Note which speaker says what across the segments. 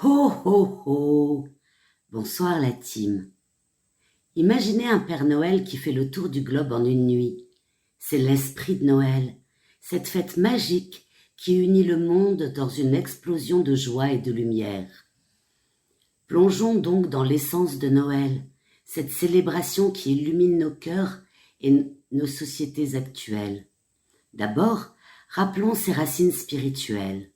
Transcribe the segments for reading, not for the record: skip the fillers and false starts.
Speaker 1: Ho ho ho! Bonsoir la team. Imaginez un Père Noël qui fait le tour du globe en une nuit. C'est l'esprit de Noël, cette fête magique qui unit le monde dans une explosion de joie et de lumière. Plongeons donc dans l'essence de Noël, cette célébration qui illumine nos cœurs et nos sociétés actuelles. D'abord, rappelons ses racines spirituelles.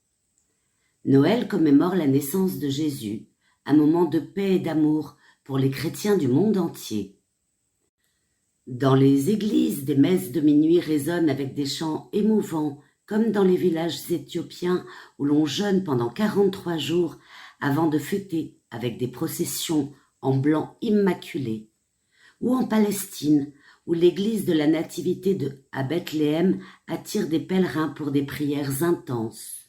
Speaker 1: Noël commémore la naissance de Jésus, un moment de paix et d'amour pour les chrétiens du monde entier. Dans les églises, des messes de minuit résonnent avec des chants émouvants, comme dans les villages éthiopiens où l'on jeûne pendant 43 jours avant de fêter avec des processions en blanc immaculé, ou en Palestine, où l'église de la Nativité à Bethléem attire des pèlerins pour des prières intenses.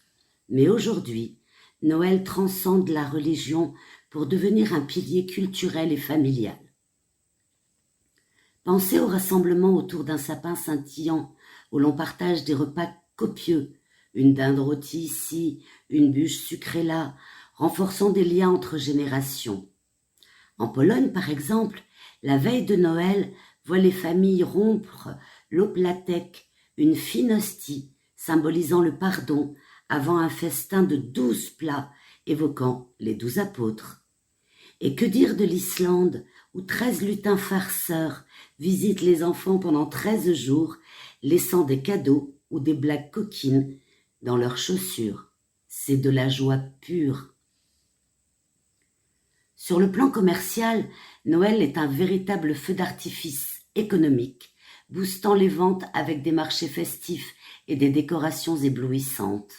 Speaker 1: Mais aujourd'hui, Noël transcende la religion pour devenir un pilier culturel et familial. Pensez au rassemblement autour d'un sapin scintillant où l'on partage des repas copieux, une dinde rôtie ici, une bûche sucrée là, renforçant des liens entre générations. En Pologne, par exemple, la veille de Noël voit les familles rompre l'oplatek, une fine hostie symbolisant le pardon avant un festin de 12 plats évoquant les 12 apôtres. Et que dire de l'Islande, où 13 lutins farceurs visitent les enfants pendant 13 jours, laissant des cadeaux ou des blagues coquines dans leurs chaussures. C'est de la joie pure. Sur le plan commercial, Noël est un véritable feu d'artifice économique, boostant les ventes avec des marchés festifs et des décorations éblouissantes.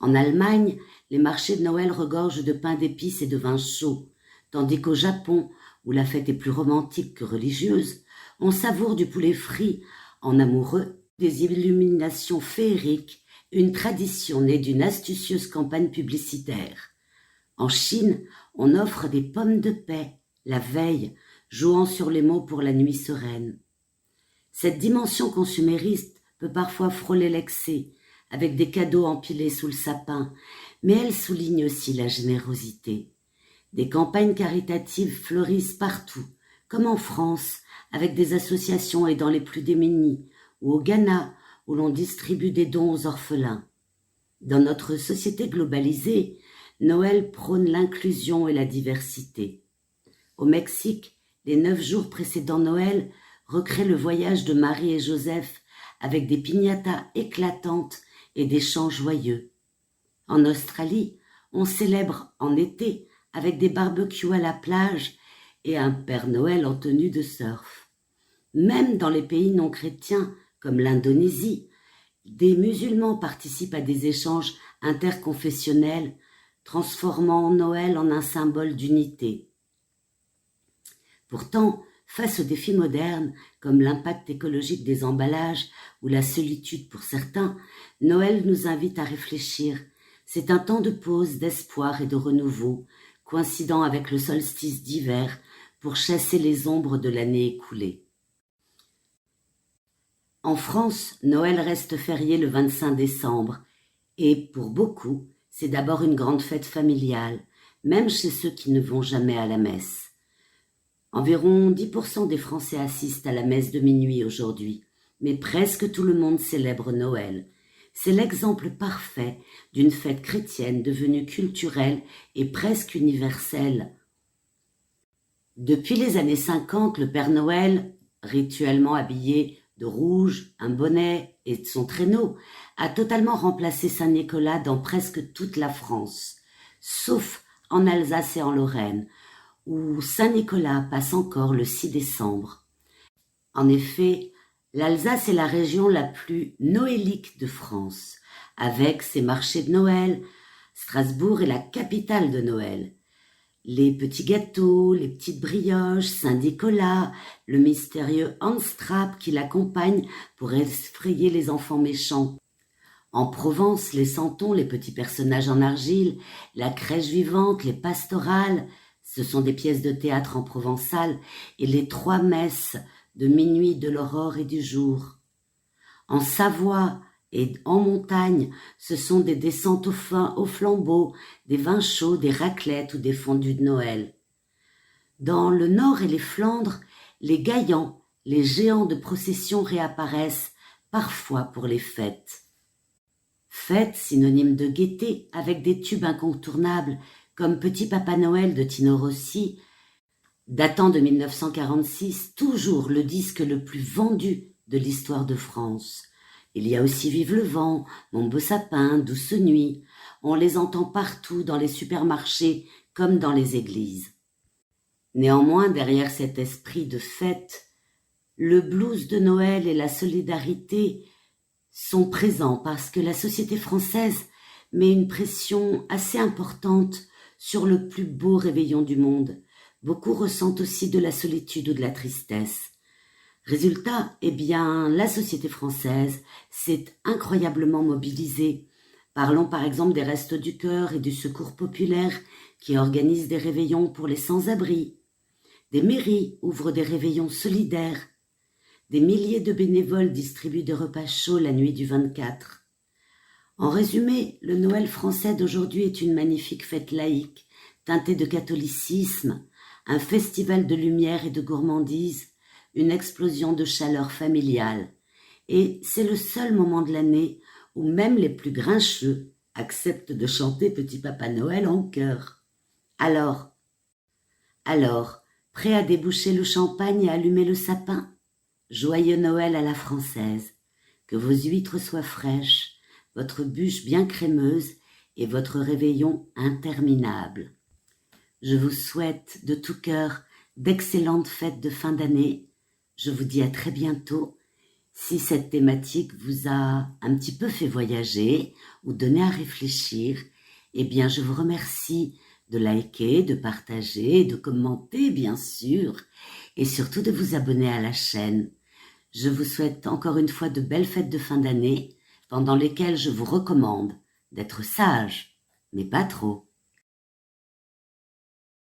Speaker 1: En Allemagne, les marchés de Noël regorgent de pain d'épices et de vin chaud, tandis qu'au Japon, où la fête est plus romantique que religieuse, on savoure du poulet frit en amoureux, des illuminations féeriques, une tradition née d'une astucieuse campagne publicitaire. En Chine, on offre des pommes de paix, la veille, jouant sur les mots pour la nuit sereine. Cette dimension consumériste peut parfois frôler l'excès, avec des cadeaux empilés sous le sapin, mais elle souligne aussi la générosité. Des campagnes caritatives fleurissent partout, comme en France, avec des associations aidant les plus démunis, ou au Ghana, où l'on distribue des dons aux orphelins. Dans notre société globalisée, Noël prône l'inclusion et la diversité. Au Mexique, les 9 jours précédant Noël recréent le voyage de Marie et Joseph avec des piñatas éclatantes et des chants joyeux. En Australie, on célèbre en été avec des barbecues à la plage et un Père Noël en tenue de surf. Même dans les pays non chrétiens, comme l'Indonésie, des musulmans participent à des échanges interconfessionnels, transformant Noël en un symbole d'unité. Pourtant, face aux défis modernes, comme l'impact écologique des emballages ou la solitude pour certains, Noël nous invite à réfléchir. C'est un temps de pause, d'espoir et de renouveau, coïncidant avec le solstice d'hiver pour chasser les ombres de l'année écoulée. En France, Noël reste férié le 25 décembre et, pour beaucoup, c'est d'abord une grande fête familiale, même chez ceux qui ne vont jamais à la messe. Environ 10% des Français assistent à la messe de minuit aujourd'hui, mais presque tout le monde célèbre Noël. C'est l'exemple parfait d'une fête chrétienne devenue culturelle et presque universelle. Depuis les années 50, le Père Noël, rituellement habillé de rouge, un bonnet et son traîneau, a totalement remplacé Saint-Nicolas dans presque toute la France, sauf en Alsace et en Lorraine, où Saint-Nicolas passe encore le 6 décembre. En effet, l'Alsace est la région la plus noélique de France, avec ses marchés de Noël. Strasbourg est la capitale de Noël. Les petits gâteaux, les petites brioches, Saint-Nicolas, le mystérieux Hans Trapp qui l'accompagne pour effrayer les enfants méchants. En Provence, les santons, les petits personnages en argile, la crèche vivante, les pastorales, ce sont des pièces de théâtre en provençal, et les 3 messes de minuit, de l'aurore et du jour. En Savoie, Et en montagne, ce sont des descentes au flambeau, des vins chauds, des raclettes ou des fondues de Noël. Dans le Nord et les Flandres, les gaillans, les géants de procession réapparaissent, parfois pour les fêtes. Fêtes synonyme de gaieté, avec des tubes incontournables comme Petit Papa Noël de Tino Rossi, datant de 1946, toujours le disque le plus vendu de l'histoire de France. Il y a aussi Vive le vent, Mon beau sapin, Douce nuit. On les entend partout dans les supermarchés comme dans les églises. Néanmoins, derrière cet esprit de fête, le blues de Noël et la solidarité sont présents parce que la société française met une pression assez importante sur le plus beau réveillon du monde. Beaucoup ressentent aussi de la solitude ou de la tristesse. Résultat, la société française s'est incroyablement mobilisée. Parlons par exemple des Restos du Cœur et du Secours populaire qui organisent des réveillons pour les sans-abri. Des mairies ouvrent des réveillons solidaires. Des milliers de bénévoles distribuent des repas chauds la nuit du 24. En résumé, le Noël français d'aujourd'hui est une magnifique fête laïque, teintée de catholicisme, un festival de lumière et de gourmandise, une explosion de chaleur familiale. Et c'est le seul moment de l'année où même les plus grincheux acceptent de chanter Petit Papa Noël en chœur. Alors, prêt à déboucher le champagne et allumer le sapin? Joyeux Noël à la française, que vos huîtres soient fraîches, votre bûche bien crémeuse et votre réveillon interminable. Je vous souhaite de tout cœur d'excellentes fêtes de fin d'année. Je vous dis à très bientôt. Si cette thématique vous a un petit peu fait voyager ou donné à réfléchir, je vous remercie de liker, de partager, de commenter bien sûr, et surtout de vous abonner à la chaîne. Je vous souhaite encore une fois de belles fêtes de fin d'année, pendant lesquelles je vous recommande d'être sage, mais pas trop.